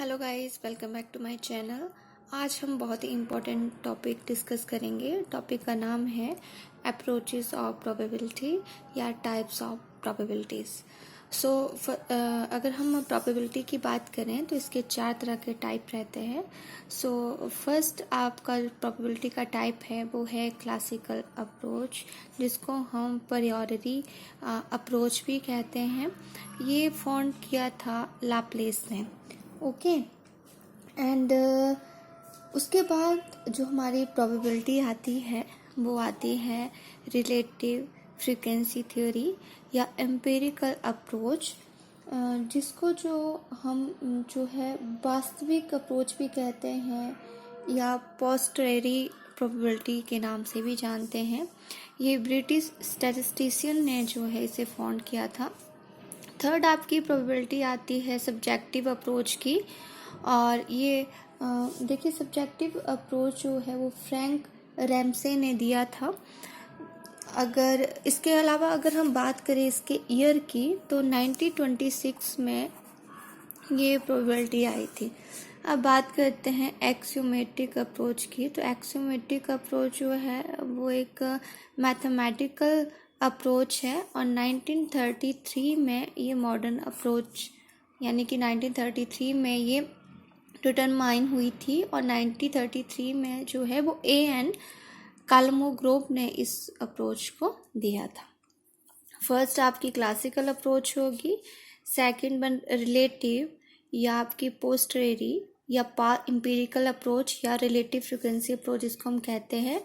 Hello guys, welcome back to my channel. आज हम बहुत ही इम्पोर्टेंट टॉपिक डिस्कस करेंगे। टॉपिक का नाम है अप्रोचेस ऑफ प्रोबेबिलिटी या टाइप्स ऑफ प्रोबेबिलिटीज़। सो अगर हम प्रोबेबिलिटी की बात करें तो इसके 4 तरह के टाइप रहते हैं। सो फर्स्ट आपका प्रोबेबिलिटी का टाइप है वो है क्लासिकल अप्रोच, जिसको हम प्रायोरिटी अप्रोच भी कहते हैं। ये फाउंड किया था लाप्लेस ने। ओके एंड उसके बाद जो हमारी प्रोबेबिलिटी आती है वो आती है रिलेटिव फ्रीक्वेंसी थ्योरी या एम्पिरिकल अप्रोच, जिसको जो है वास्तविक अप्रोच भी कहते हैं या पोस्टरेरी प्रोबेबिलिटी के नाम से भी जानते हैं। ये ब्रिटिश स्टैटिस्टिशियन ने जो है इसे फाउंड किया था। थर्ड आपकी प्रोबेबिलिटी आती है सब्जेक्टिव अप्रोच की, और ये देखिए सब्जेक्टिव अप्रोच जो है वो फ्रैंक रैमसे ने दिया था। अगर इसके अलावा अगर हम बात करें इसके ईयर की तो 1926 में ये प्रोबेबिलिटी आई थी। अब बात करते हैं एक्सियोमेट्रिक अप्रोच की। तो एक्सियोमेट्रिक अप्रोच जो है वो एक मैथमेटिकल अप्रोच है और 1933 में ये मॉडर्न अप्रोच यानी कि 1933 में ये डिटरमाइन हुई थी और 1933 में जो है वो A.N. कालमोग्रोव ने इस अप्रोच को दिया था। फर्स्ट आपकी क्लासिकल अप्रोच होगी, सेकंड वन रिलेटिव या आपकी पोस्टरेरी या एम्पिरिकल अप्रोच या रिलेटिव फ्रीक्वेंसी अप्रोच जिसको हम कहते हैं।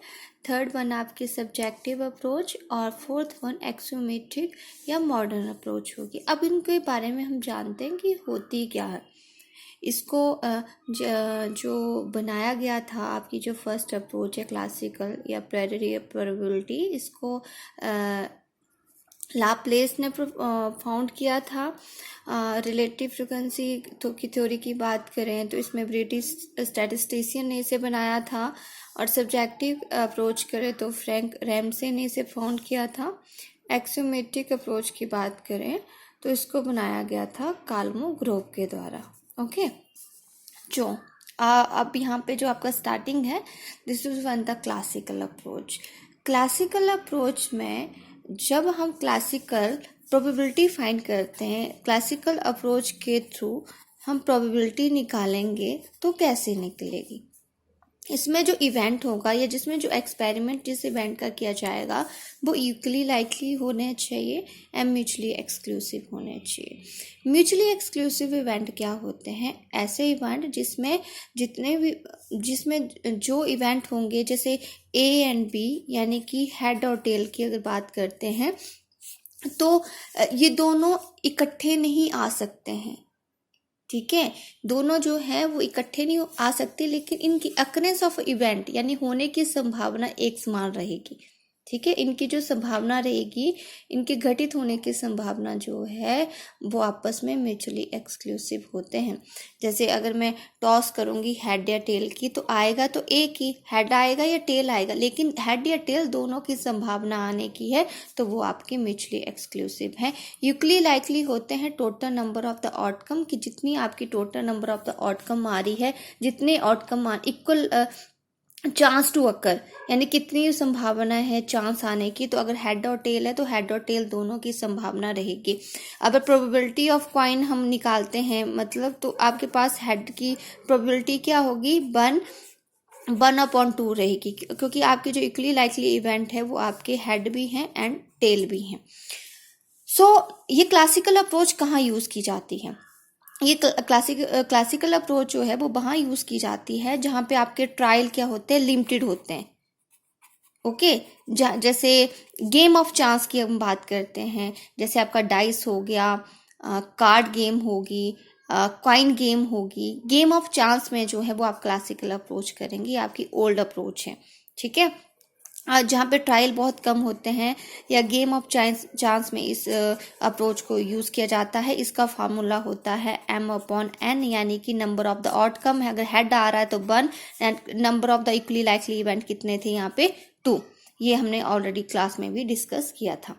थर्ड वन आपकी सब्जेक्टिव अप्रोच और फोर्थ वन एक्सियोमेट्रिक या मॉडर्न अप्रोच होगी। अब इनके बारे में हम जानते हैं कि होती क्या है। इसको जो बनाया गया था, आपकी जो फर्स्ट अप्रोच है क्लासिकल या प्रायोरिटी प्रोबेबिलिटी, इसको लाप्लेस ने फाउंड किया था। रिलेटिव फ्रीक्वेंसी की थ्योरी की बात करें तो इसमें ब्रिटिश स्टैटिस्टिशियन ने इसे बनाया था, और सब्जेक्टिव अप्रोच करें तो फ्रैंक रैमसे ने इसे फाउंड किया था। एक्सियोमेट्रिक अप्रोच की बात करें तो इसको बनाया गया था कालमोग्रोव के द्वारा। ओके, जो अब यहाँ पे जो आपका स्टार्टिंग है, this is one the classical approach. Classical approach में जब हम क्लासिकल प्रोबेबिलिटी फाइंड करते हैं, क्लासिकल अप्रोच के थ्रू हम प्रोबेबिलिटी निकालेंगे तो कैसे निकलेगी। इसमें जो इवेंट होगा या जिसमें जो एक्सपेरिमेंट जिस इवेंट का किया जाएगा वो इक्वली लाइकली होने चाहिए एंड म्यूचुअली एक्सक्लूसिव होने चाहिए। म्यूचुअली एक्सक्लूसिव इवेंट क्या होते हैं? ऐसे इवेंट जिसमें जो इवेंट होंगे, जैसे A एंड B यानी कि हेड और टेल की अगर बात करते हैं तो ये दोनों इकट्ठे नहीं आ सकते हैं। ठीक है, दोनों जो है वो इकट्ठे नहीं आ सकते, लेकिन इनकी अकरेंस ऑफ इवेंट यानी होने की संभावना एक समान रहेगी। ठीक है, इनकी जो संभावना रहेगी, इनके घटित होने की संभावना जो है वो आपस में म्यूचुअली एक्सक्लूसिव होते हैं। जैसे अगर मैं टॉस करूंगी हेड या टेल की तो आएगा तो एक ही हेड आएगा या टेल आएगा, लेकिन हेड या टेल दोनों की संभावना आने की है तो वो आपके म्यूचुअली एक्सक्लूसिव है। इक्वली लाइकली होते हैं total number of the outcome की, जितनी आपकी total number of the outcome आ रही है, जितने outcome equal chance to occur यानी कितनी संभावना है चांस आने की। तो अगर हेड और टेल है तो हेड और टेल दोनों की संभावना रहेगी। अगर प्रोबेबिलिटी ऑफ कॉइन हम निकालते हैं मतलब, तो आपके पास हेड की प्रोबेबिलिटी क्या होगी, 1/2 रहेगी, क्योंकि आपके जो इक्वली लाइकली इवेंट है वो आपके हेड भी हैं एंड टेल भी हैं। सो ये क्लासिकल अप्रोच कहाँ यूज की जाती है? ये क्लासिकल अप्रोच जो है वो वहाँ यूज़ की जाती है जहाँ पे आपके ट्रायल क्या होते हैं, लिमिटेड होते हैं। ओके, जैसे गेम ऑफ चांस की हम बात करते हैं, जैसे आपका डाइस हो गया, कार्ड गेम होगी, कॉइन गेम होगी। गेम ऑफ चांस में जो है वो आप क्लासिकल अप्रोच करेंगे, आपकी ओल्ड अप्रोच है। ठीक है, जहाँ पे ट्रायल बहुत कम होते हैं या गेम ऑफ चांस में इस अप्रोच को यूज़ किया जाता है। इसका फार्मूला होता है M/N, यानी कि नंबर ऑफ द आउटकम है। अगर हेड आ रहा है तो 1 and number of the equally likely event कितने थे यहाँ पे 2। ये हमने ऑलरेडी क्लास में भी डिस्कस किया था।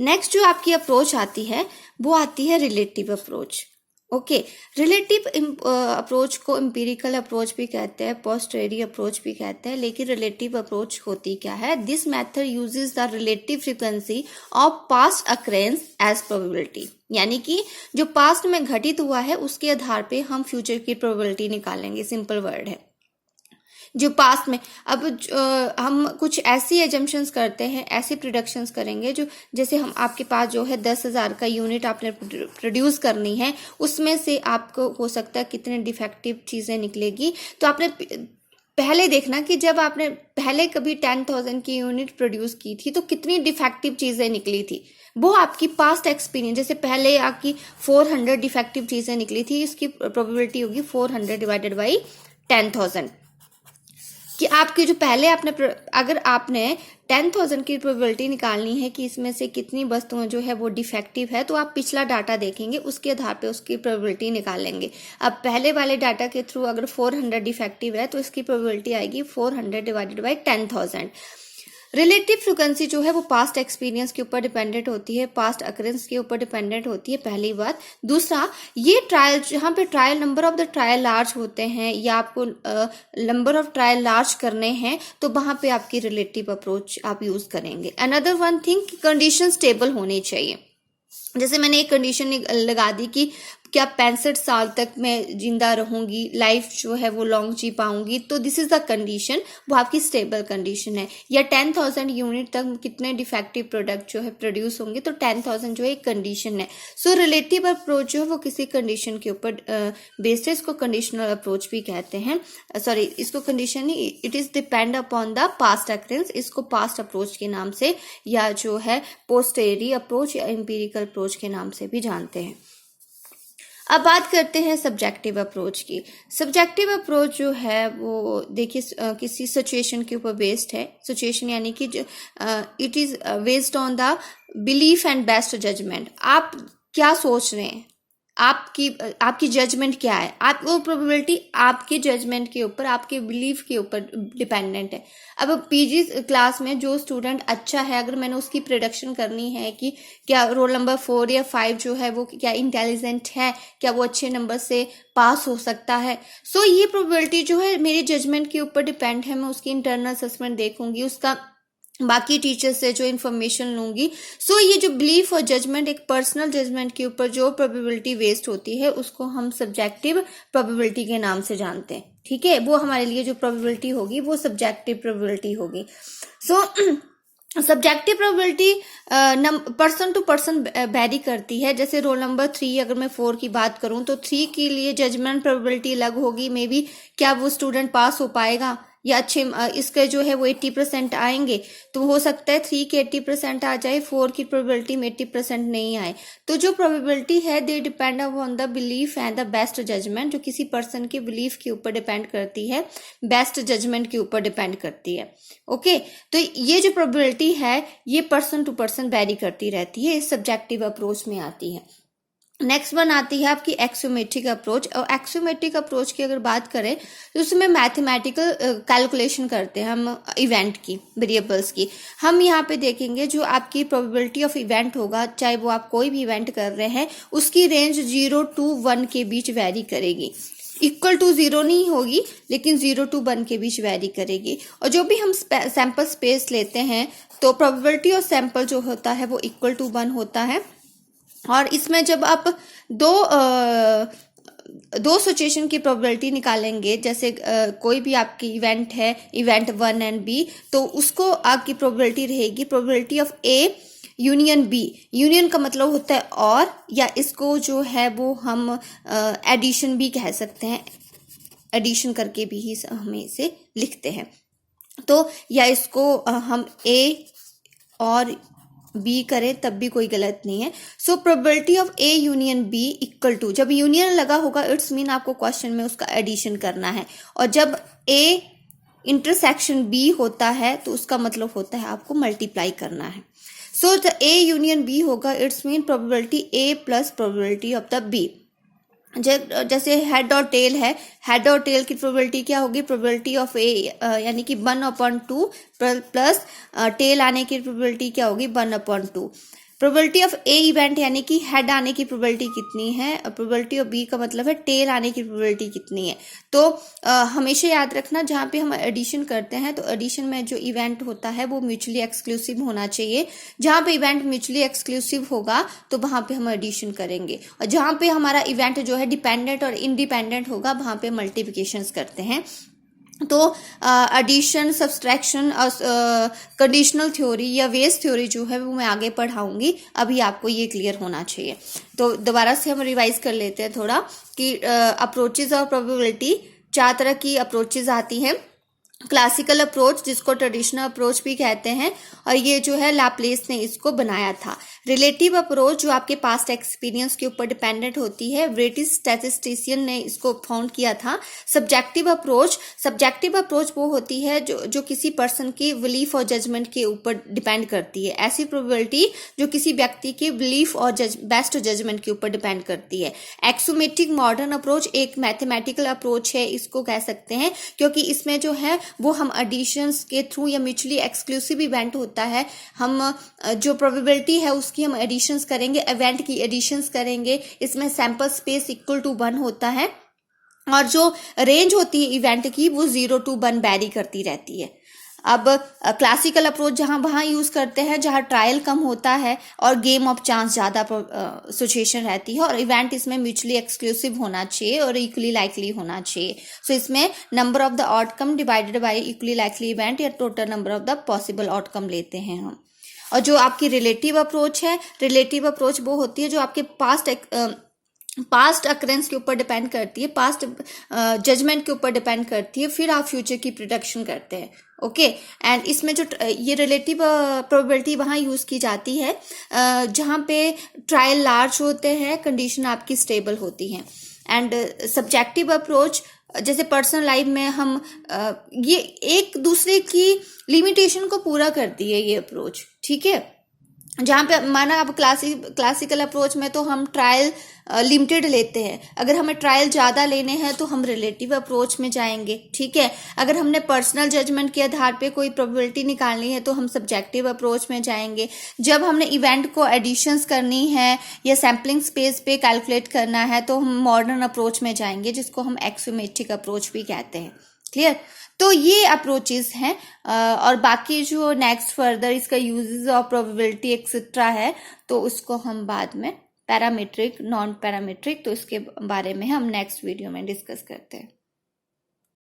नेक्स्ट जो आपकी अप्रोच आती है वो आती है relative approach. Okay, relative approach को एम्पिरिकल अप्रोच भी कहते हैं, पोस्टेरी अप्रोच भी कहते हैं, लेकिन रिलेटिव अप्रोच होती क्या है? This method uses the relative frequency of past occurrences as probability, यानी कि जो पास्ट में घटित हुआ है उसके आधार पे हम फ्यूचर की प्रोबेबिलिटी निकालेंगे। सिंपल वर्ड है जो पास्ट में। अब हम कुछ ऐसी एजम्पशंस करते हैं, ऐसी प्रोडक्शंस करेंगे जो, जैसे हम आपके पास जो है 10,000 का यूनिट आपने प्रोड्यूस करनी है, उसमें से आपको हो सकता है कितने डिफेक्टिव चीज़ें निकलेगी। तो आपने पहले देखना कि जब आपने पहले कभी 10,000 की यूनिट प्रोड्यूस की थी तो कितनी डिफेक्टिव चीज़ें निकली थी, वो आपकी पास्ट एक्सपीरियंस। जैसे पहले आपकी 400 डिफेक्टिव चीज़ें निकली थी, इसकी प्रोबेबिलिटी होगी 400 डिवाइडेड बाई 10,000, कि आपकी जो पहले आपने, अगर आपने 10,000 की प्रोबेबिलिटी निकालनी है कि इसमें से कितनी वस्तुएं जो है वो डिफेक्टिव है, तो आप पिछला डाटा देखेंगे, उसके आधार पे उसकी प्रोबेबिलिटी निकालेंगे। अब पहले वाले डाटा के थ्रू अगर 400 डिफेक्टिव है तो इसकी प्रोबेबिलिटी आएगी 400 डिवाइडेड बाई 10,000। रिलेटिव फ्रिक्वेंसी जो है वो पास्ट एक्सपीरियंस के ऊपर डिपेंडेंट होती है, पास्ट अकरेंस के ऊपर डिपेंडेंट होती है, पहली बात। दूसरा, ये ट्रायल, जहाँ पे trial number of the trial large होते हैं या आपको नंबर ऑफ ट्रायल लार्ज करने हैं, तो वहां पे आपकी रिलेटिव अप्रोच आप यूज करेंगे। Another one thing, condition stable होनी चाहिए। जैसे मैंने एक कंडीशन लगा दी कि क्या 65 साल तक मैं जिंदा रहूंगी, लाइफ जो है वो लॉन्ग जी पाऊंगी, तो दिस इज द कंडीशन, वो आपकी स्टेबल कंडीशन है। या 10,000 यूनिट तक कितने डिफेक्टिव प्रोडक्ट जो है प्रोड्यूस होंगे, तो 10,000 जो है एक कंडीशन है। सो रिलेटिव अप्रोच जो है वो किसी कंडीशन के ऊपर बेस्ड है, इसको कंडीशनल अप्रोच भी कहते हैं। सॉरी, इसको कंडीशन नहीं, it is depend upon the past occurrences, इसको पास्ट अप्रोच के नाम से या जो है पोस्टेरी अप्रोच या एम्पिरिकल अप्रोच के नाम से भी जानते हैं। अब बात करते हैं सब्जेक्टिव अप्रोच की। सब्जेक्टिव अप्रोच जो है वो देखिए किसी सिचुएशन के ऊपर बेस्ड है। सिचुएशन यानी कि it is based on the belief and best judgement. आप क्या सोच रहे हैं, आपकी जजमेंट क्या है, आप वो प्रोबेबिलिटी आपके जजमेंट के ऊपर, आपके बिलीफ के ऊपर डिपेंडेंट है। अब पीजी क्लास में जो स्टूडेंट अच्छा है, अगर मैंने उसकी प्रेडिक्शन करनी है कि क्या रोल नंबर 4 या 5 जो है वो क्या इंटेलिजेंट है, क्या वो अच्छे नंबर से पास हो सकता है, सो ये प्रोबेबिलिटी जो है मेरे जजमेंट के ऊपर डिपेंड है। मैं उसकी इंटरनल असेसमेंट देखूंगी, उसका बाकी टीचर से जो इन्फॉर्मेशन लूंगी। सो ये जो बिलीफ और जजमेंट, एक पर्सनल जजमेंट के ऊपर जो प्रोबेबिलिटी वेस्ट होती है, उसको हम सब्जेक्टिव प्रोबेबिलिटी के नाम से जानते हैं। ठीक है, वो हमारे लिए जो प्रोबेबिलिटी होगी वो सब्जेक्टिव प्रोबेबिलिटी होगी। So subjective probability person to person vary करती है। जैसे रोल नंबर 3, अगर मैं 4 की बात करूं तो 3 के लिए जजमेंट प्रोबेबिलिटी अलग होगी। मे बी क्या वो स्टूडेंट पास हो पाएगा या अच्छे इसके जो है वो 80% आएंगे, तो हो सकता है 3 के 80% आ जाए, 4 की प्रोबेबिलिटी में 80% नहीं आए। तो जो प्रोबेबिलिटी है they depend on the belief and the best judgement, जो किसी पर्सन के बिलीफ के ऊपर डिपेंड करती है, बेस्ट जजमेंट के ऊपर डिपेंड करती है। ओके, तो ये जो प्रोबेबिलिटी है ये पर्सन टू पर्सन वेरी करती रहती है, इस सब्जेक्टिव अप्रोच में आती है। नेक्स्ट वन आती है आपकी एक्सियोमेट्रिक अप्रोच। और एक्सियोमेट्रिक अप्रोच की अगर बात करें तो उसमें मैथमेटिकल कैलकुलेशन करते हैं हम इवेंट की, वेरिएबल्स की। हम यहाँ पे देखेंगे जो आपकी प्रोबेबिलिटी ऑफ इवेंट होगा, चाहे वो आप कोई भी इवेंट कर रहे हैं, उसकी रेंज 0 to 1 के बीच वेरी करेगी। इक्वल टू 0 नहीं होगी, लेकिन 0 to 1 के बीच वेरी करेगी। और जो भी हम सैंपल स्पेस लेते हैं तो प्रोबेबिलिटी ऑफ सैंपल जो होता है वो इक्वल टू 1 होता है। और इसमें जब आप दो सिचुएशन की प्रोबेबिलिटी निकालेंगे, जैसे कोई भी आपकी इवेंट है, इवेंट 1 and B, तो उसको आपकी प्रोबेबिलिटी रहेगी probability of A union B। Union का मतलब होता है और, या इसको जो है वो हम एडिशन भी कह सकते हैं, एडिशन करके भी ही हमें इसे लिखते हैं। तो या इसको हम A और B करें तब भी कोई गलत नहीं है। So probability of A union B equal to, जब यूनियन लगा होगा इट्स मीन आपको क्वेश्चन में उसका एडिशन करना है, और जब A इंटरसेक्शन B होता है तो उसका मतलब होता है आपको मल्टीप्लाई करना है। So the A union B होगा, it's mean probability A plus probability of the B। जैसे हेड और टेल है, हेड और टेल की प्रोबेबिलिटी क्या होगी, प्रोबेबिलिटी ऑफ ए यानी कि 1/2 प्लस टेल आने की प्रोबेबिलिटी क्या होगी 1/2। प्रोबेबिलिटी ऑफ ए इवेंट यानी कि हेड आने की प्रोबेबिलिटी कितनी है, प्रोबेबिलिटी ऑफ बी का मतलब है टेल आने की प्रोबेबिलिटी कितनी है। तो हमेशा याद रखना जहाँ पे हम एडिशन करते हैं तो एडिशन में जो इवेंट होता है वो म्यूचुअली एक्सक्लूसिव होना चाहिए। जहाँ पे इवेंट म्यूचुअली एक्सक्लूसिव होगा तो वहाँ पे हम एडिशन करेंगे, और जहाँ पे हमारा इवेंट जो है डिपेंडेंट और इंडिपेंडेंट होगा वहाँ पे मल्टीप्लिकेशंस करते हैं। तो एडिशन, सब्सट्रैक्शन और कंडीशनल थ्योरी या वेज थ्योरी जो है वो मैं आगे पढ़ाऊंगी, अभी आपको ये क्लियर होना चाहिए। तो दोबारा से हम रिवाइज कर लेते हैं थोड़ा कि अप्रोचेज और प्रोबेबिलिटी, 4 तरह की अप्रोचेज आती हैं। क्लासिकल अप्रोच जिसको ट्रेडिशनल अप्रोच भी कहते हैं, और ये जो है लैप्लेस ने इसको बनाया था। रिलेटिव अप्रोच जो आपके पास्ट एक्सपीरियंस के ऊपर डिपेंडेंट होती है, ब्रिटिश स्टैटिस्टिशियन ने इसको फाउंड किया था। सब्जेक्टिव अप्रोच वो होती है जो किसी पर्सन की बिलीफ और जजमेंट के ऊपर डिपेंड करती है, ऐसी प्रोबेबिलिटी जो किसी व्यक्ति के बिलीफ और बेस्ट जजमेंट के ऊपर डिपेंड करती है। एक्सोमेट्रिक मॉडर्न अप्रोच एक मैथमेटिकल अप्रोच है, इसको कह सकते हैं, क्योंकि इसमें जो है वो हम एडिशंस के थ्रू या म्यूचुअली एक्सक्लूसिव इवेंट होता है, हम जो प्रोबेबिलिटी है उसकी हम एडिशंस करेंगे, इवेंट की एडिशंस करेंगे। इसमें सैंपल स्पेस इक्वल टू 1 होता है, और जो रेंज होती है इवेंट की वो 0 to 1 वेरी करती रहती है। अब क्लासिकल अप्रोच जहां वहां यूज करते हैं जहां ट्रायल कम होता है और गेम ऑफ चांस ज्यादा सिचुएशन रहती है, और इवेंट इसमें म्यूचुअली एक्सक्लूसिव होना चाहिए और इक्वली लाइकली होना चाहिए। सो इसमें number of the outcome divided by equally likely event या total number of the possible outcome लेते हैं हम। और जो आपकी रिलेटिव अप्रोच है, रिलेटिव अप्रोच वो होती है जो आपके पास्ट अकरेंस के ऊपर डिपेंड करती है, पास्ट जजमेंट के ऊपर डिपेंड करती है, फिर आप फ्यूचर की प्रिडिक्शन करते हैं। ओके, एंड इसमें जो ये रिलेटिव प्रोबेबिलिटी वहाँ यूज की जाती है जहाँ पे ट्रायल लार्ज होते हैं, कंडीशन आपकी स्टेबल होती हैं। एंड सब्जेक्टिव अप्रोच जैसे पर्सनल लाइफ में हम ये एक दूसरे की लिमिटेशन को पूरा करती है ये अप्रोच, ठीक है। जहाँ पे माना अब क्लासिकल अप्रोच में तो हम ट्रायल लिमिटेड लेते हैं, अगर हमें ट्रायल ज़्यादा लेने हैं तो हम रिलेटिव अप्रोच में जाएंगे, ठीक है। अगर हमने पर्सनल जजमेंट के आधार पे कोई प्रोबेबिलिटी निकालनी है तो हम सब्जेक्टिव अप्रोच में जाएंगे। जब हमने इवेंट को एडिशंस करनी है या सैम्पलिंग स्पेस पे कैलकुलेट करना है तो हम मॉडर्न अप्रोच में जाएंगे, जिसको हम एक्सोमेट्रिक अप्रोच भी कहते हैं। क्लियर? तो ये अप्रोचेस हैं, और बाकी जो नेक्स्ट फर्दर इसका यूजेस ऑफ प्रोबेबिलिटी एक्सेट्रा है तो उसको हम बाद में पैरामीट्रिक, नॉन पैरामीट्रिक, तो इसके बारे में हम नेक्स्ट वीडियो में डिस्कस करते हैं।